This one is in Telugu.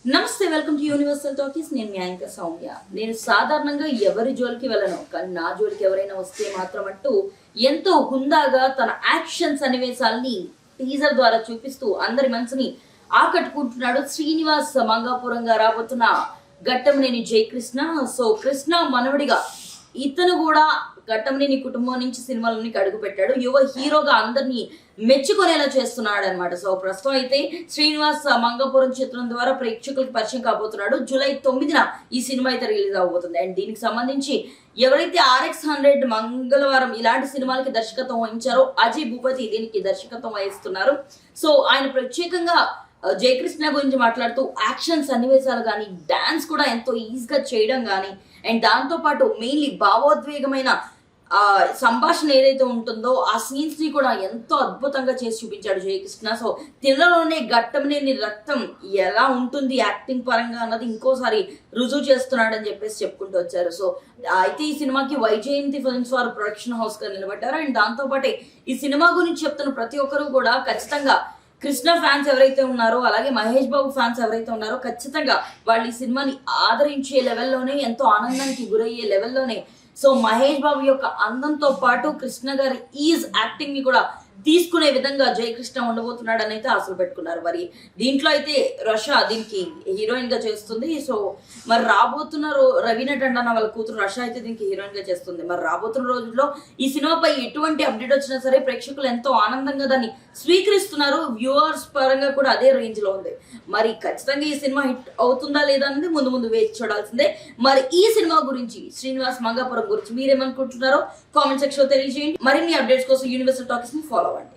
నమస్తే, వెల్కమ్ టు యూనివర్సల్ టాకీస్. నేను మీ యాంకర్ సౌమ్య. నేను సాధారణంగా ఎవరి జోలికి వెళ్ళను, కానీ నా జోలికి ఎవరైనా వస్తే మాత్రం అంటూ ఎంతో హుందాగా తన యాక్షన్ సన్నివేశాలని టీజర్ ద్వారా చూపిస్తూ అందరి మనసుని ఆకట్టుకుంటున్నాడు శ్రీనివాస్ మంగాపురంగా రాబోతున్న ఘట్టంనేని జయకృష్ణ. సో కృష్ణ మనవడిగా ఇతను కూడా ఘట్టంనేని కుటుంబం నుంచి సినిమాలన్నీ అడుగు పెట్టాడు. యువ హీరోగా అందరినీ మెచ్చుకునేలా చేస్తున్నాడు అనమాట. సో ప్రస్తుతం అయితే శ్రీనివాస్ మంగాపురం చిత్రం ద్వారా ప్రేక్షకులకు పరిచయం కాబోతున్నాడు. జూలై 9న ఈ సినిమా అయితే రిలీజ్ అవబోతుంది. అండ్ దీనికి సంబంధించి ఎవరైతే RX100 మంగళవారం ఇలాంటి సినిమాలకి దర్శకత్వం వహించారో అజయ్ భూపతి దీనికి దర్శకత్వం వహిస్తున్నారు. సో ఆయన ప్రత్యేకంగా జయకృష్ణ గురించి మాట్లాడుతూ యాక్షన్ సన్నివేశాలు కానీ డాన్స్ కూడా ఎంతో ఈజీగా చేయడం కానీ అండ్ దాంతో పాటు మెయిన్లీ భావోద్వేగమైన సంభాషణ ఏదైతే ఉంటుందో ఆ సీన్స్ ని కూడా ఎంతో అద్భుతంగా చేసి చూపించాడు జయకృష్ణ. సో తినలోనే ఘట్టంనేని రక్తం ఎలా ఉంటుంది యాక్టింగ్ పరంగా అన్నది ఇంకోసారి రుజువు చేస్తున్నాడు అని చెప్పేసి చెప్పుకుంటూ వచ్చారు. సో అయితే ఈ సినిమాకి వైజయంతి ఫిల్మ్స్ వారు ప్రొడక్షన్ హౌస్ గా నిలబడ్డారు. అండ్ దాంతో పాటే ఈ సినిమా గురించి చెప్తున్న ప్రతి ఒక్కరు కూడా ఖచ్చితంగా కృష్ణ ఫ్యాన్స్ ఎవరైతే ఉన్నారో అలాగే మహేష్ బాబు ఫ్యాన్స్ ఎవరైతే ఉన్నారో ఖచ్చితంగా వాళ్ళు ఈ సినిమాని ఆదరించే లెవెల్లోనే ఎంతో ఆనందానికి గురయ్యే లెవెల్లోనే సో మహేష్ బాబు యొక్క అందంతో పాటు కృష్ణ గారి ఈజ్ యాక్టింగ్ ని కూడా తీసుకునే విధంగా జయకృష్ణ ఉండబోతున్నాడు అని అయితే ఆశలు పెట్టుకున్నారు. మరి దీంట్లో అయితే రషా దీనికి హీరోయిన్ గా చేస్తుంది. సో మరి రాబోతున్న రవీనా టండన్ వాళ్ళ కూతురు రషా అయితే దీనికి హీరోయిన్ గా చేస్తుంది. మరి రాబోతున్న రోజుల్లో ఈ సినిమాపై ఎటువంటి అప్డేట్ వచ్చినా సరే ప్రేక్షకులు ఎంతో ఆనందంగా దాన్ని స్వీకరిస్తున్నారు. వ్యూవర్స్ పరంగా కూడా అదే రేంజ్ లో ఉంది. మరి ఖచ్చితంగా ఈ సినిమా హిట్ అవుతుందా లేదా అనేది ముందు ముందు వేచి చూడాల్సిందే. మరి ఈ సినిమా గురించి శ్రీనివాస్ మంగాపురం గురించి మీరేమనుకుంటున్నారో కామెంట్ సెక్షన్ లో తెలియజేయండి. మరిన్ని అప్డేట్స్ కోసం యూనివర్సల్ టాకీస్ ని ఫాలో అవ్వండి.